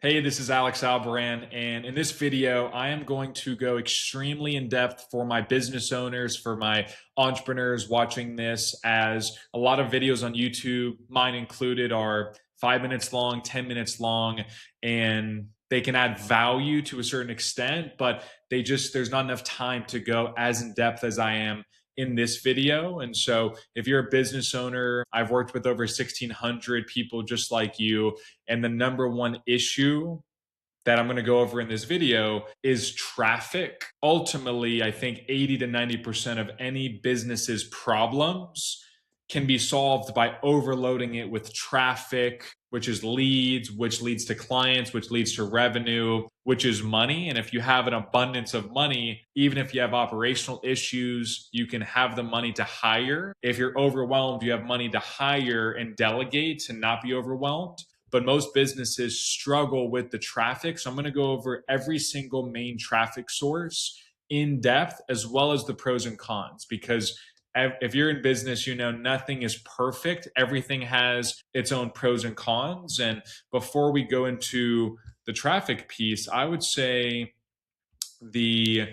Hey, this is Alex Albaran, and in this video, I am going to go extremely in depth for my business owners, for my entrepreneurs watching this, as a lot of videos on YouTube, mine included, are 5 minutes long, 10 minutes long, and they can add value to a certain extent, but there's not enough time to go as in depth as I am in this video. And so, if you're a business owner, I've worked with over 1,600 people just like you, and the number one issue that I'm going to go over in this video is traffic. Ultimately, I think 80 to 90% of any business's problems can be solved by overloading it with traffic, which is leads, which leads to clients, which leads to revenue, which is money. And if you have an abundance of money, even if you have operational issues, you can have the money to hire. If you're overwhelmed, you have money to hire and delegate and not be overwhelmed. But most businesses struggle with the traffic. So I'm going to go over every single main traffic source in depth, as well as the pros and cons, because if you're in business, you know nothing is perfect. Everything has its own pros and cons. And before we go into the traffic piece, I would say the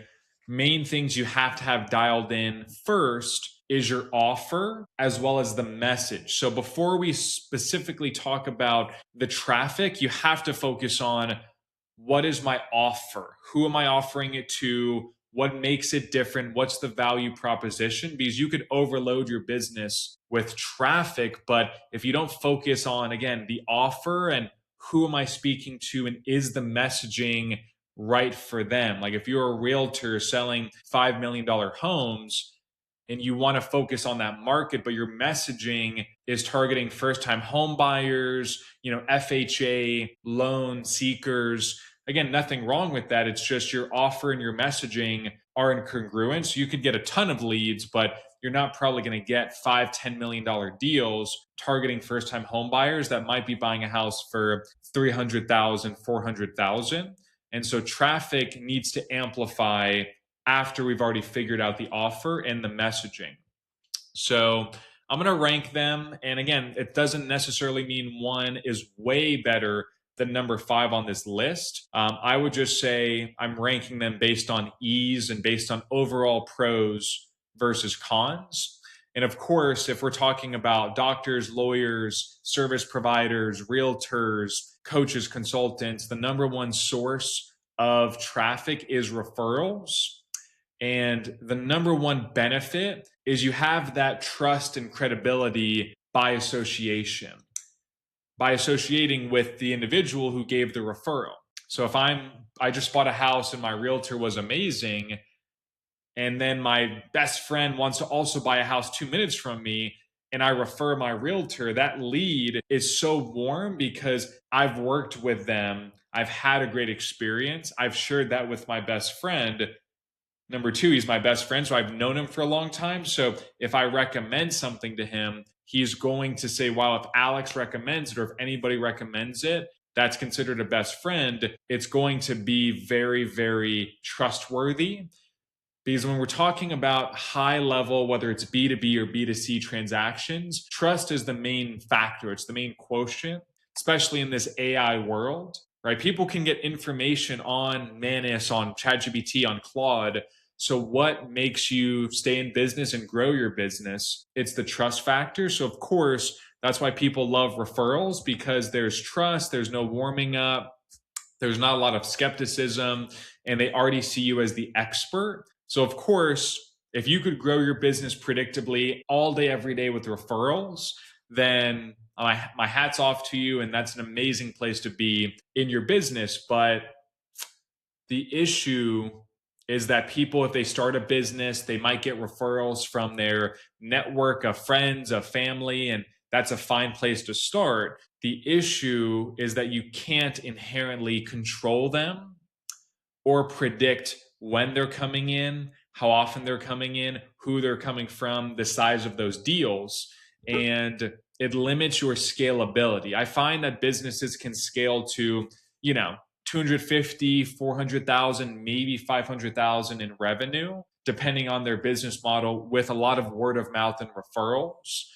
main things you have to have dialed in first is your offer as well as the message. So before we specifically talk about the traffic, you have to focus on what is my offer? Who am I offering it to? What makes it different? What's the value proposition? Because you could overload your business with traffic, but if you don't focus on, again, the offer and who am I speaking to, and is the messaging right for them? Like if you're a realtor selling $5 million homes and you want to focus on that market, but your messaging is targeting first-time home buyers, FHA loan seekers. Again, nothing wrong with that. It's just your offer and your messaging are incongruent. So you could get a ton of leads, but you're not probably going to get $5, $10 million deals targeting first-time home buyers that might be buying a house for $300,000, $400,000. And so traffic needs to amplify after we've already figured out the offer and the messaging. So I'm going to rank them. And again, it doesn't necessarily mean one is way better than number 5 on this list. I would just say I'm ranking them based on ease and based on overall pros versus cons. And of course, if we're talking about doctors, lawyers, service providers, realtors, coaches, consultants, the number one source of traffic is referrals. And the number one benefit is you have that trust and credibility by association, by associating with the individual who gave the referral. So if I just bought a house and my realtor was amazing, and then my best friend wants to also buy a house 2 minutes from me, and I refer my realtor, that lead is so warm because I've worked with them. I've had a great experience. I've shared that with my best friend. Number 2, he's my best friend, so I've known him for a long time. So if I recommend something to him, he's going to say, wow, if Alex recommends it or if anybody recommends it, that's considered a best friend. It's going to be very, very trustworthy. Because when we're talking about high level, whether it's B2B or B2C transactions, trust is the main factor. It's the main quotient, especially in this AI world, right? People can get information on Manus, on ChatGPT, on Claude. So what makes you stay in business and grow your business? It's the trust factor. So of course, that's why people love referrals, because there's trust, there's no warming up, there's not a lot of skepticism, and they already see you as the expert. So of course, if you could grow your business predictably all day, every day with referrals, then my hat's off to you. And that's an amazing place to be in your business. But the issue is that people, if they start a business, they might get referrals from their network of friends, of family, and that's a fine place to start. The issue is that you can't inherently control them or predict when they're coming in, how often they're coming in, who they're coming from, the size of those deals, and it limits your scalability. I find that businesses can scale to, 250, 400,000, maybe 500,000 in revenue, depending on their business model, with a lot of word of mouth and referrals.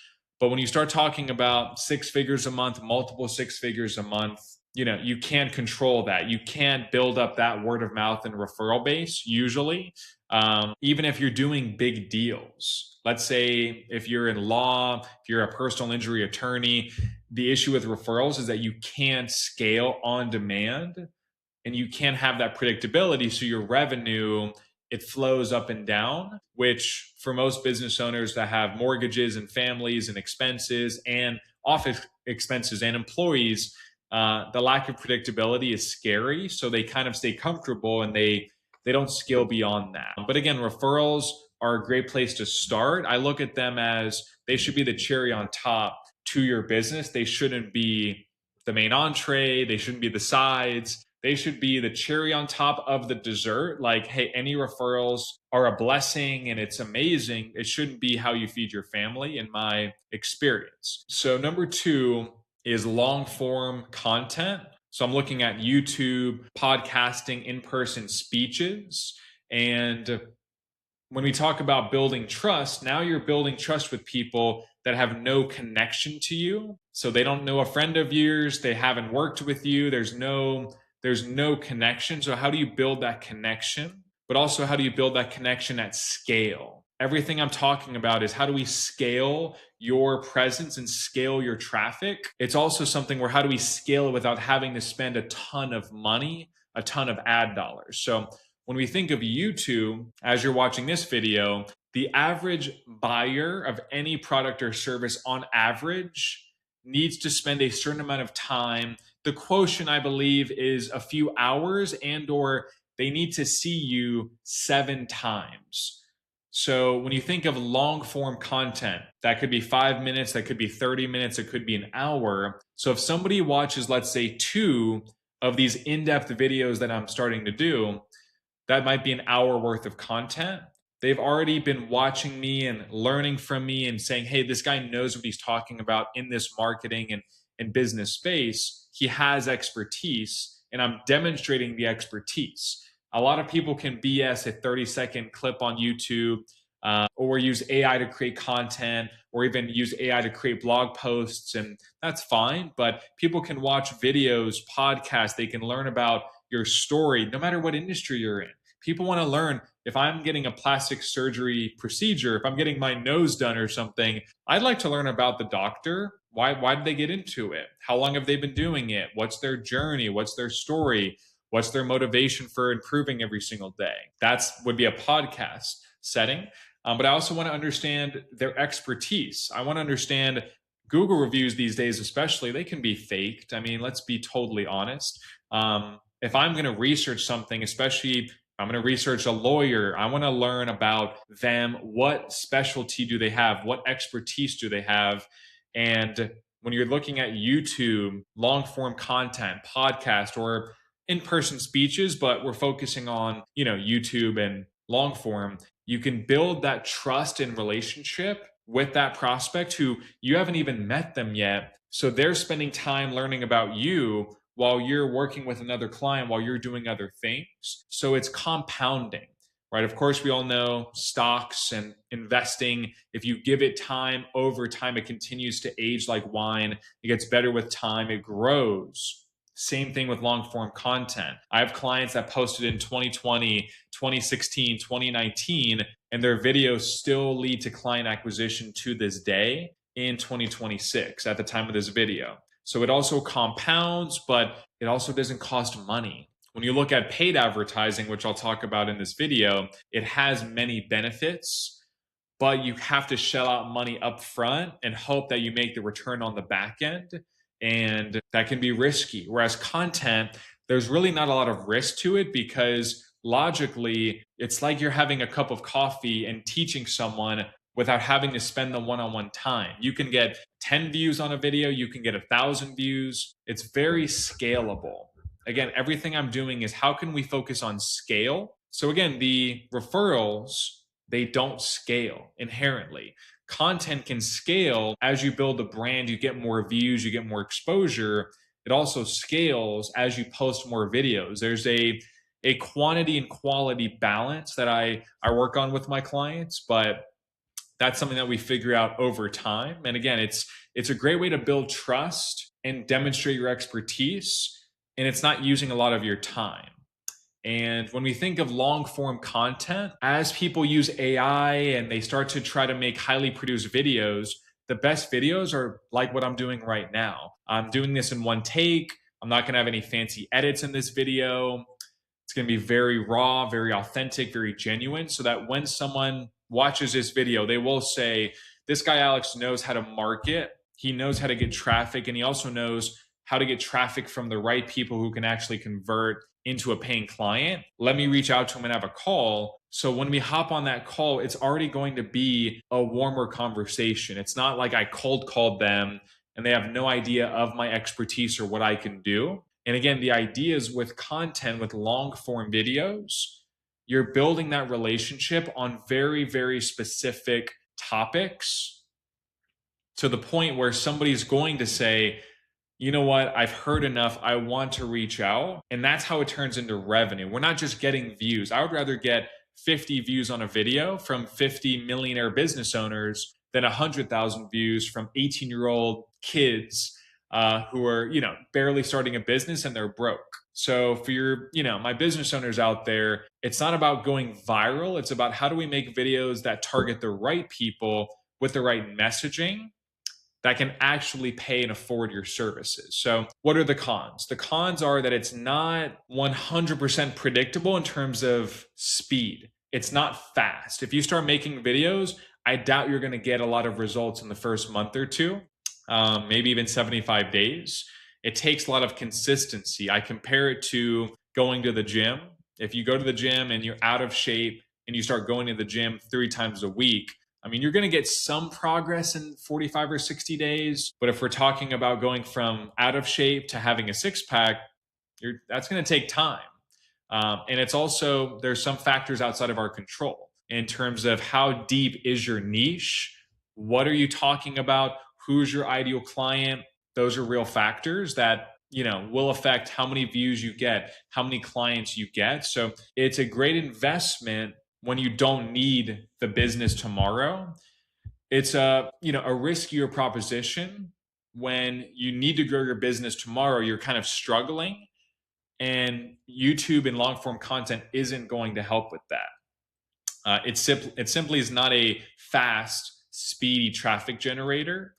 But when you start talking about 6 figures a month, multiple 6 figures a month, you can't control that. You can't build up that word of mouth and referral base usually. Even if you're doing big deals, let's say if you're in law, if you're a personal injury attorney, the issue with referrals is that you can't scale on demand and you can't have that predictability. So your revenue, it flows up and down, which for most business owners that have mortgages and families and expenses and office expenses and employees, the lack of predictability is scary. So they kind of stay comfortable and they don't scale beyond that. But again, referrals are a great place to start. I look at them as they should be the cherry on top to your business. They shouldn't be the main entree. They shouldn't be the sides. They should be the cherry on top of the dessert. Like, hey, any referrals are a blessing and it's amazing. It shouldn't be how you feed your family, in my experience. So, number two is long form content. So, I'm looking at YouTube, podcasting, in person speeches. And when we talk about building trust, now you're building trust with people that have no connection to you. So they don't know a friend of yours, they haven't worked with you, there's no connection. So how do you build that connection? But also how do you build that connection at scale? Everything I'm talking about is how do we scale your presence and scale your traffic? It's also something where how do we scale it without having to spend a ton of money, a ton of ad dollars? So when we think of YouTube, as you're watching this video, the average buyer of any product or service on average needs to spend a certain amount of time. The quotient, I believe, is a few hours, and or they need to see you 7 times. So when you think of long form content, that could be 5 minutes, that could be 30 minutes, it could be an hour. So if somebody watches, let's say, 2 of these in-depth videos that I'm starting to do, that might be an hour worth of content. They've already been watching me and learning from me and saying, hey, this guy knows what he's talking about in this marketing and business space. He has expertise, and I'm demonstrating the expertise. A lot of people can BS a 30-second clip on YouTube, or use AI to create content, or even use AI to create blog posts, and that's fine. But people can watch videos, podcasts, they can learn about your story, no matter what industry you're in. People want to learn. If I'm getting a plastic surgery procedure, if I'm getting my nose done or something, I'd like to learn about the doctor. Why did they get into it? How long have they been doing it? What's their journey? What's their story? What's their motivation for improving every single day? That's would be a podcast setting. But I also want to understand their expertise. I want to understand Google reviews these days, especially, they can be faked. I mean, let's be totally honest. If I'm going to research something, especially I'm going to research a lawyer, I want to learn about them. What specialty do they have? What expertise do they have? And when you're looking at YouTube, long form content, podcast, or in-person speeches, but we're focusing on, YouTube and long form, you can build that trust and relationship with that prospect who you haven't even met them yet. So they're spending time learning about you while you're working with another client, while you're doing other things. So it's compounding, right? Of course, we all know stocks and investing. If you give it time, over time, it continues to age like wine. It gets better with time, it grows. Same thing with long form content. I have clients that posted in 2020, 2016, 2019, and their videos still lead to client acquisition to this day in 2026 at the time of this video. So it also compounds, but it also doesn't cost money. When you look at paid advertising, which I'll talk about in this video, it has many benefits, but you have to shell out money up front and hope that you make the return on the back end. And that can be risky. Whereas content, there's really not a lot of risk to it because logically, it's like you're having a cup of coffee and teaching someone without having to spend the one-on-one time. You can get 10 views on a video, you can get 1,000 views. It's very scalable. Again, everything I'm doing is how can we focus on scale? So again, the referrals, they don't scale inherently. Content can scale as you build a brand, you get more views, you get more exposure. It also scales as you post more videos. There's a quantity and quality balance that I work on with my clients, but that's something that we figure out over time. And again, it's a great way to build trust and demonstrate your expertise. and it's not using a lot of your time. And when we think of long form content, as people use AI and they start to try to make highly produced videos, the best videos are like what I'm doing right now. I'm doing this in one take. I'm not going to have any fancy edits in this video. It's going to be very raw, very authentic, very genuine, so that when someone watches this video, they will say, this guy Alex knows how to market, he knows how to get traffic, and he also knows how to get traffic from the right people who can actually convert into a paying client. Let me reach out to him and have a call. So when we hop on that call, it's already going to be a warmer conversation. It's not like I cold called them and they have no idea of my expertise or what I can do. And again, the idea is with content, with long form videos, you're building that relationship on very, very specific topics to the point where somebody's going to say, you know what, I've heard enough, I want to reach out. And that's how it turns into revenue. We're not just getting views. I would rather get 50 views on a video from 50 millionaire business owners than 100,000 views from 18-year-old kids who are, barely starting a business and they're broke. So for your, my business owners out there, it's not about going viral. It's about how do we make videos that target the right people with the right messaging that can actually pay and afford your services. So, what are the cons? The cons are that it's not 100% predictable in terms of speed. It's not fast. If you start making videos, I doubt you're going to get a lot of results in the first month or two, maybe even 75 days. It takes a lot of consistency. I compare it to going to the gym. If you go to the gym and you're out of shape and you start going to the gym 3 times a week, I mean, you're going to get some progress in 45 or 60 days. But if we're talking about going from out of shape to having a six pack, that's going to take time. And it's also, there's some factors outside of our control in terms of how deep is your niche? What are you talking about? Who's your ideal client? Those are real factors that will affect how many views you get, how many clients you get. So it's a great investment when you don't need the business tomorrow. It's a riskier proposition when you need to grow your business tomorrow. You're kind of struggling, and YouTube and long form content isn't going to help with that. It simply is not a fast, speedy traffic generator.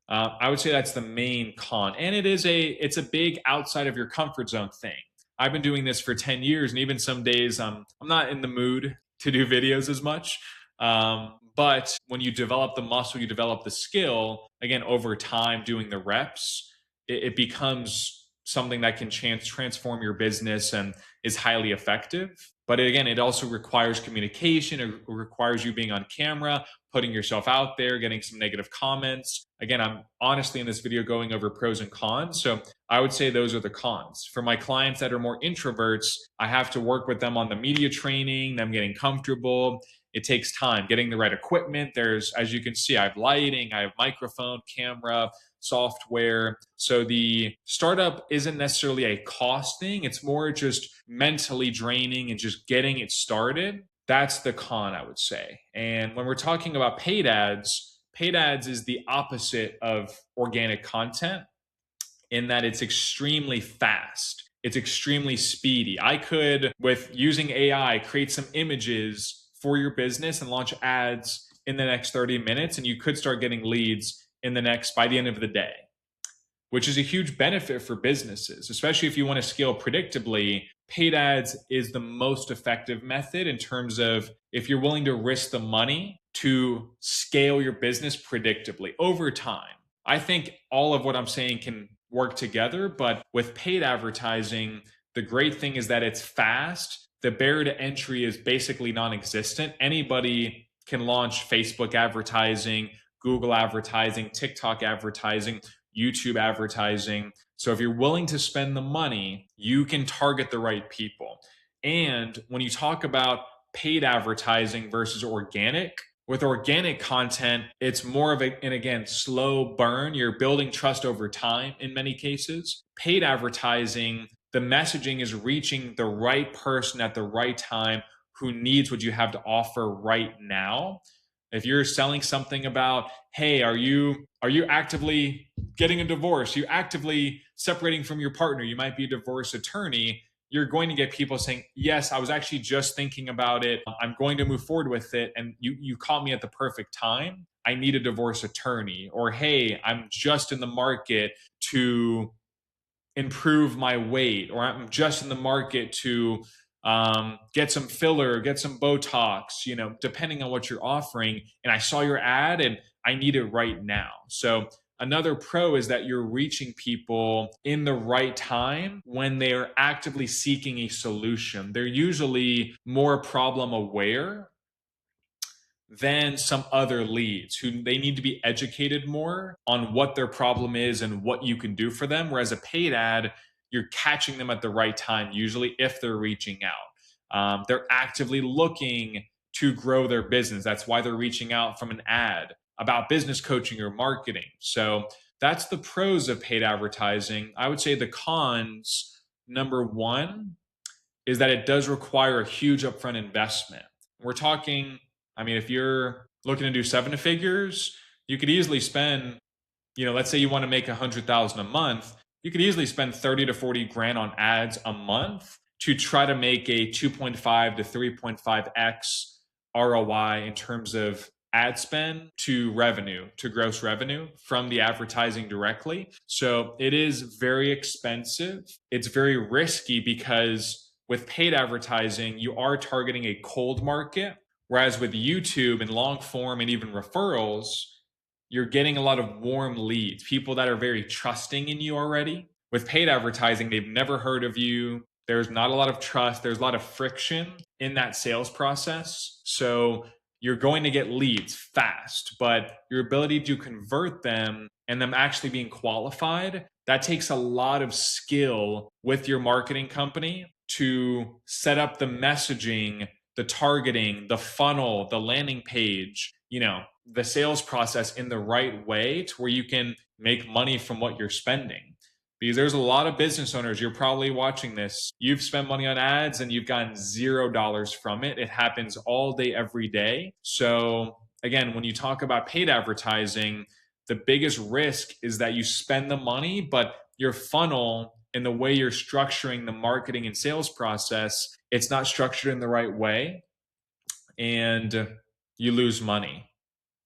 I would say that's the main con, and it's a big outside of your comfort zone thing. I've been doing this for 10 years, and even some days I'm not in the mood to do videos as much. But when you develop the muscle, you develop the skill, again, over time doing the reps, it becomes something that can transform your business and is highly effective. But again, it also requires communication. It requires you being on camera, putting yourself out there, getting some negative comments. Again, I'm honestly in this video going over pros and cons. So I would say those are the cons. For my clients that are more introverts, I have to work with them on the media training, them getting comfortable. It takes time getting the right equipment. There's, as you can see, I have lighting, I have microphone, camera, software. So the startup isn't necessarily a cost thing. It's more just mentally draining and just getting it started. That's the con, I would say. And when we're talking about paid ads is the opposite of organic content in that it's extremely fast. It's extremely speedy. I could, with using AI, create some images for your business and launch ads in the next 30 minutes, and you could start getting leads by the end of the day, which is a huge benefit for businesses, especially if you want to scale predictably. Paid ads is the most effective method in terms of if you're willing to risk the money to scale your business predictably over time. I think all of what I'm saying can work together, but with paid advertising, the great thing is that it's fast. The barrier to entry is basically non-existent. Anybody can launch Facebook advertising, Google advertising, TikTok advertising, YouTube advertising. So if you're willing to spend the money, you can target the right people. And when you talk about paid advertising versus organic, with organic content, it's more of an again, slow burn. You're building trust over time in many cases. Paid advertising, the messaging is reaching the right person at the right time who needs what you have to offer right now. If you're selling something about, hey, are you actively getting a divorce? You actively separating from your partner? You might be a divorce attorney. You're going to get people saying, yes, I was actually just thinking about it. I'm going to move forward with it. And you caught me at the perfect time. I need a divorce attorney. Or, hey, I'm just in the market to improve my weight, or I'm just in the market to get some filler, get some Botox, depending on what you're offering. And I saw your ad and I need it right now. So another pro is that you're reaching people in the right time when they are actively seeking a solution. They're usually more problem aware than some other leads who they need to be educated more on what their problem is and what you can do for them. Whereas a paid ad, you're catching them at the right time, usually if they're reaching out. They're actively looking to grow their business. That's why they're reaching out from an ad about business coaching or marketing. So that's the pros of paid advertising. I would say the cons, number one, is that it does require a huge upfront investment. We're talking, I mean, if you're looking to do seven figures, you could easily spend, let's say you want to make 100,000 a month, you could easily spend 30 to 40 grand on ads a month to try to make a 2.5 to 3.5x ROI in terms of ad spend to revenue, to gross revenue from the advertising directly. So it is very expensive. It's very risky because with paid advertising, you are targeting a cold market. Whereas with YouTube and long form and even referrals, you're getting a lot of warm leads, people that are very trusting in you already. With paid advertising, they've never heard of you. There's not a lot of trust. There's a lot of friction in that sales process. So you're going to get leads fast, but your ability to convert them and them actually being qualified, that takes a lot of skill with your marketing company to set up the messaging, the targeting, the funnel, the landing page, the sales process in the right way to where you can make money from what you're spending. Because there's a lot of business owners, you're probably watching this. You've spent money on ads and you've gotten $0 from it. It happens all day, every day. So, again, when you talk about paid advertising, the biggest risk is that you spend the money, but your funnel and the way you're structuring the marketing and sales process, it's not structured in the right way and you lose money.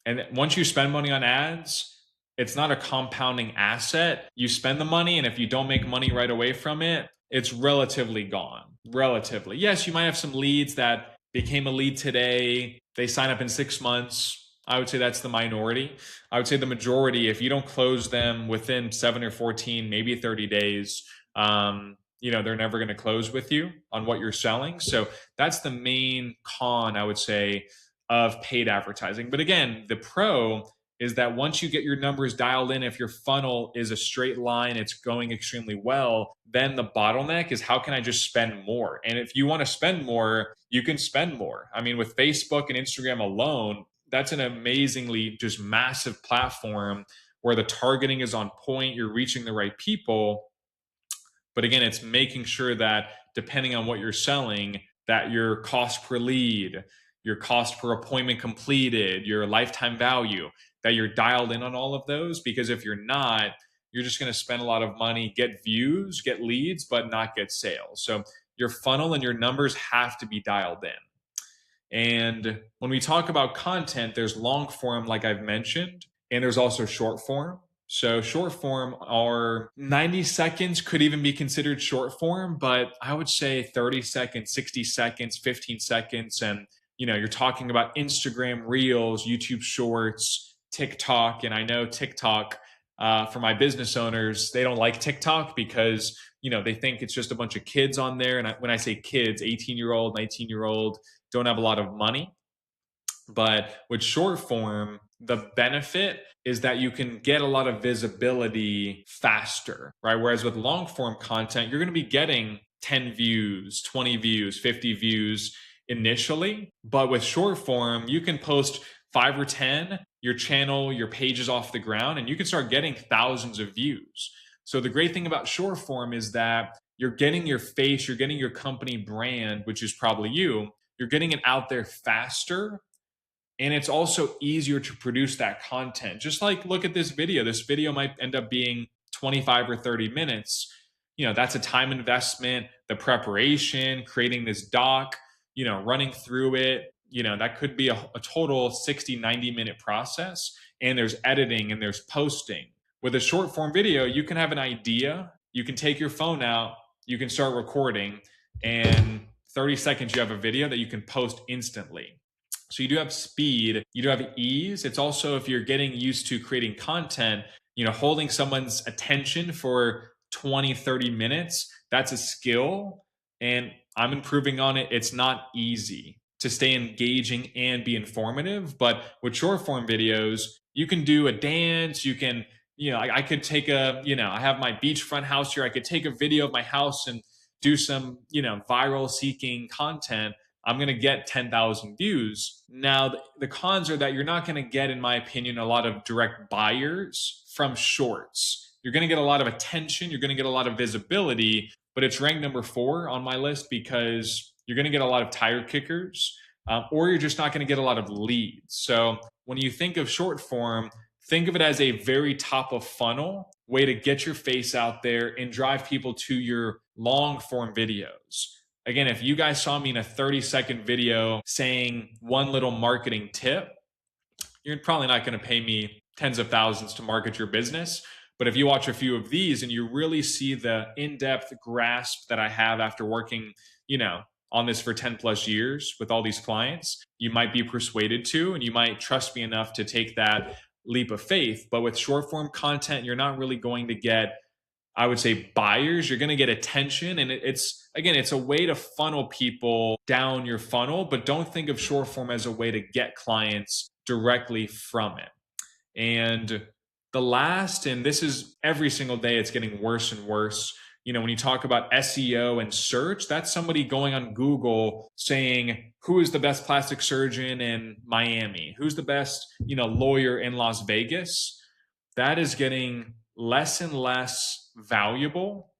And once you spend money on ads, it's not a compounding asset. You spend the money, and if you don't make money right away from it, it's relatively gone. Relatively. Yes, you might have some leads that became a lead today. They sign up in 6 months. I would say that's the minority. I would say the majority, if you don't close them within 7 or 14, maybe 30 days, they're never going to close with you on what you're selling. So that's the main con, I would say, of paid advertising. But again, the pro is that once you get your numbers dialed in, if your funnel is a straight line, it's going extremely well, then the bottleneck is how can I just spend more? And if you want to spend more, you can spend more. I mean, with Facebook and Instagram alone, that's an amazingly just massive platform where the targeting is on point, you're reaching the right people. But again, it's making sure that depending on what you're selling, that your cost per lead, your cost per appointment completed, your lifetime value, that you're dialed in on all of those. Because if you're not, you're just going to spend a lot of money, get views, get leads, but not get sales. So your funnel and your numbers have to be dialed in. And when we talk about content, there's long form, like I've mentioned, and there's also short form. So short form are 90 seconds, could even be considered short form, but I would say 30 seconds, 60 seconds, 15 seconds. And, you're talking about Instagram Reels, YouTube Shorts, TikTok. And I know TikTok, for my business owners, they don't like TikTok because, they think it's just a bunch of kids on there. And when I say kids, 18-year-old, 19-year-old, don't have a lot of money. But with short form, the benefit is that you can get a lot of visibility faster, right? Whereas with long form content, you're going to be getting 10 views, 20 views, 50 views initially. But with short form, you can post 5 or 10, your channel, your page is off the ground, and you can start getting thousands of views. So the great thing about short form is that you're getting your face, you're getting your company brand, which is probably you're getting it out there faster. And it's also easier to produce that content. Just like look at this video. This video might end up being 25 or 30 minutes. That's a time investment, the preparation, creating this doc, running through it. That could be a total 60, 90-minute process. And there's editing and there's posting. With a short form video, you can have an idea, you can take your phone out, you can start recording, and 30 seconds, you have a video that you can post instantly. So you do have speed, you do have ease. It's also, if you're getting used to creating content, holding someone's attention for 20, 30 minutes, that's a skill. And I'm improving on it. It's not easy to stay engaging and be informative. But with short form videos, you can do a dance, you can, I could take I have my beachfront house here. I could take a video of my house and do some, viral seeking content. I'm going to get 10,000 views. Now, the cons are that you're not going to get, in my opinion, a lot of direct buyers from shorts. You're going to get a lot of attention, you're going to get a lot of visibility, but it's ranked number 4 on my list because you're going to get a lot of tire kickers, or you're just not going to get a lot of leads. So when you think of short form, think of it as a very top of funnel way to get your face out there and drive people to your long form videos. Again, if you guys saw me in a 30-second video saying one little marketing tip, you're probably not going to pay me tens of thousands to market your business. But if you watch a few of these and you really see the in-depth grasp that I have after working, on this for 10 plus years with all these clients, you might be persuaded to, and you might trust me enough to take that leap of faith. But with short form content, you're not really going to get, I would say, buyers. You're going to get attention. And it's a way to funnel people down your funnel, but don't think of short form as a way to get clients directly from it. And the last, and this is every single day, it's getting worse and worse. When you talk about SEO and search, that's somebody going on Google saying, who is the best plastic surgeon in Miami? Who's the best, lawyer in Las Vegas? That is getting less and less valuable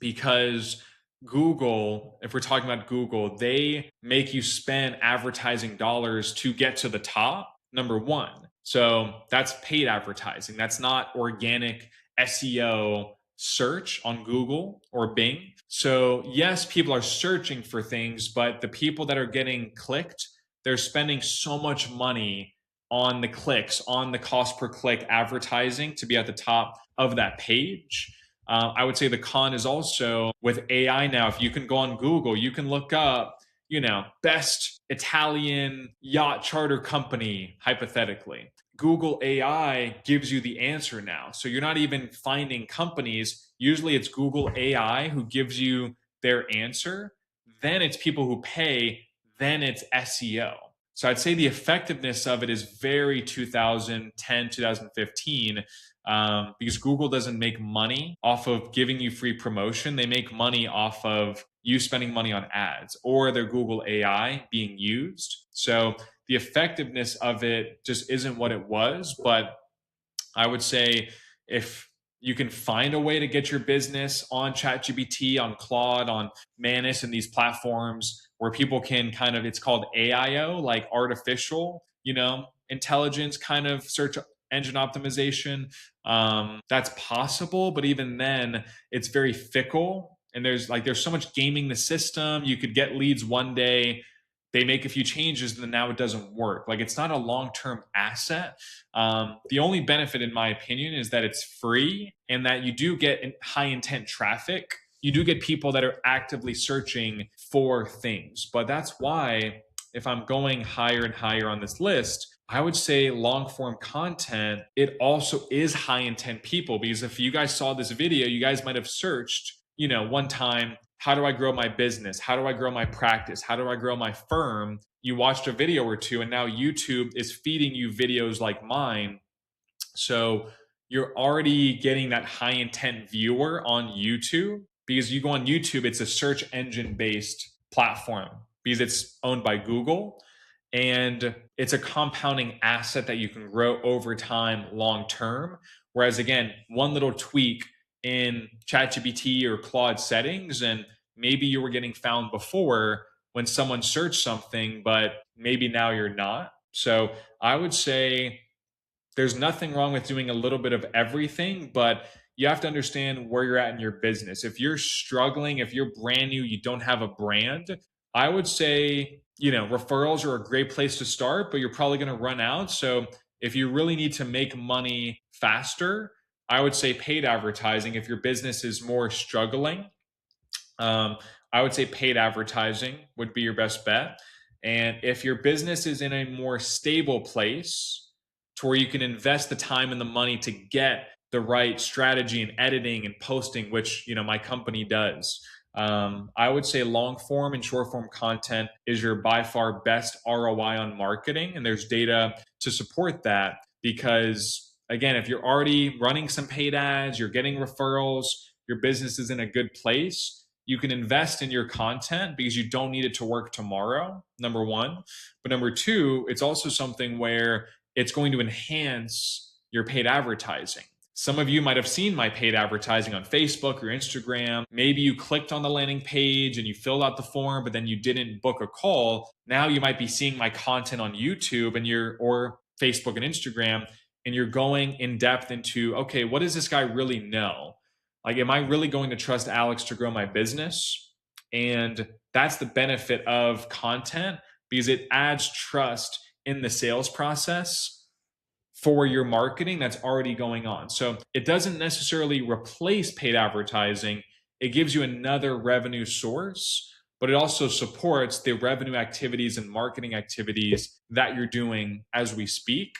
because Google, if we're talking about Google, they make you spend advertising dollars to get to the top, number 1. So that's paid advertising. That's not organic SEO search on Google or Bing. So yes, people are searching for things, but the people that are getting clicked, they're spending so much money on the clicks, on the cost per click advertising to be at the top of that page. I would say the con is also with AI now. If you can go on Google, you can look up, best Italian yacht charter company, hypothetically. Google AI gives you the answer now. So you're not even finding companies. Usually it's Google AI who gives you their answer. Then it's people who pay. Then it's SEO. So I'd say the effectiveness of it is very 2010, 2015, because Google doesn't make money off of giving you free promotion. They make money off of you spending money on ads or their Google AI being used. So the effectiveness of it just isn't what it was. But I would say if you can find a way to get your business on ChatGPT, on Claude, on Manus, and these platforms where people can kind of, it's called AIO, like artificial, intelligence kind of search engine optimization. That's possible, but even then, it's very fickle. And there's so much gaming the system. You could get leads one day, they make a few changes, and then now it doesn't work. Like, it's not a long-term asset. The only benefit, in my opinion, is that it's free and that you do get high intent traffic. You do get people that are actively searching for things. But that's why if I'm going higher and higher on this list, I would say long form content, it also is high intent people. Because if you guys saw this video, you guys might have searched, one time, how do I grow my business? How do I grow my practice? How do I grow my firm? You watched a video or two, and now YouTube is feeding you videos like mine. So you're already getting that high intent viewer on YouTube, because you go on YouTube, it's a search engine based platform because it's owned by Google. And it's a compounding asset that you can grow over time long term. Whereas again, one little tweak in ChatGPT or Claude settings, and maybe you were getting found before when someone searched something, but maybe now you're not. So I would say there's nothing wrong with doing a little bit of everything, but you have to understand where you're at in your business. If you're struggling, if you're brand new, you don't have a brand, I would say, referrals are a great place to start, but you're probably going to run out. So if you really need to make money faster, I would say paid advertising. If your business is more struggling, um, I would say paid advertising would be your best bet. And if your business is in a more stable place to where you can invest the time and the money to get the right strategy and editing and posting, which my company does, I would say long form and short form content is your by far best ROI on marketing. And there's data to support that because, again, if you're already running some paid ads, you're getting referrals, your business is in a good place, you can invest in your content because you don't need it to work tomorrow, number one. But number two, it's also something where it's going to enhance your paid advertising. Some of you might have seen my paid advertising on Facebook or Instagram. Maybe you clicked on the landing page and you filled out the form, but then you didn't book a call. Now you might be seeing my content on YouTube or Facebook and Instagram, and you're going in depth into, okay, what does this guy really know? Like, am I really going to trust Alex to grow my business? And that's the benefit of content because it adds trust in the sales process for your marketing that's already going on. So it doesn't necessarily replace paid advertising, it gives you another revenue source, but it also supports the revenue activities and marketing activities that you're doing as we speak.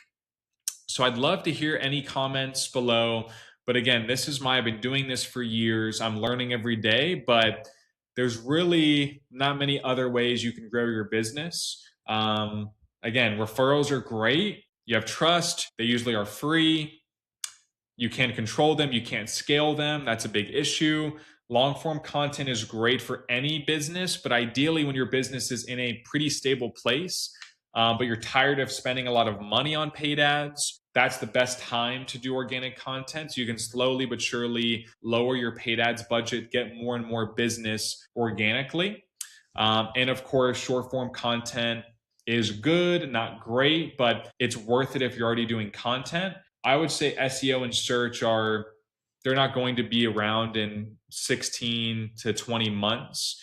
So I'd love to hear any comments below. But again, I've been doing this for years. I'm learning every day, but there's really not many other ways you can grow your business. Again, referrals are great. You have trust. They usually are free. You can't control them. You can't scale them. That's a big issue. Long form content is great for any business, but ideally, when your business is in a pretty stable place, but you're tired of spending a lot of money on paid ads, that's the best time to do organic content. So you can slowly but surely lower your paid ads budget, get more and more business organically. And of course, short form content is good, not great, but it's worth it if you're already doing content. I would say SEO and search they're not going to be around in 16 to 20 months,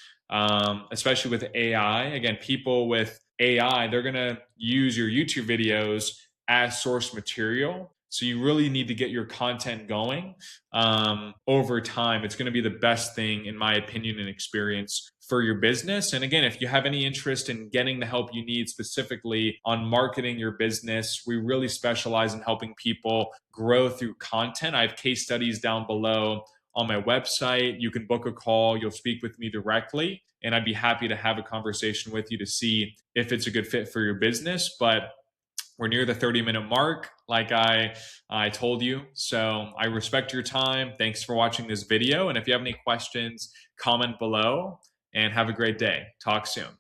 especially with AI. Again, people with AI, they're going to use your YouTube videos as source material. So you really need to get your content going over time. It's going to be the best thing, in my opinion and experience, for your business. And again, if you have any interest in getting the help you need specifically on marketing your business, we really specialize in helping people grow through content. I have case studies down below on my website. You can book a call, you'll speak with me directly, and I'd be happy to have a conversation with you to see if it's a good fit for your business. But we're near the 30-minute mark, like I told you. So I respect your time. Thanks for watching this video. And if you have any questions, comment below, and have a great day. Talk soon.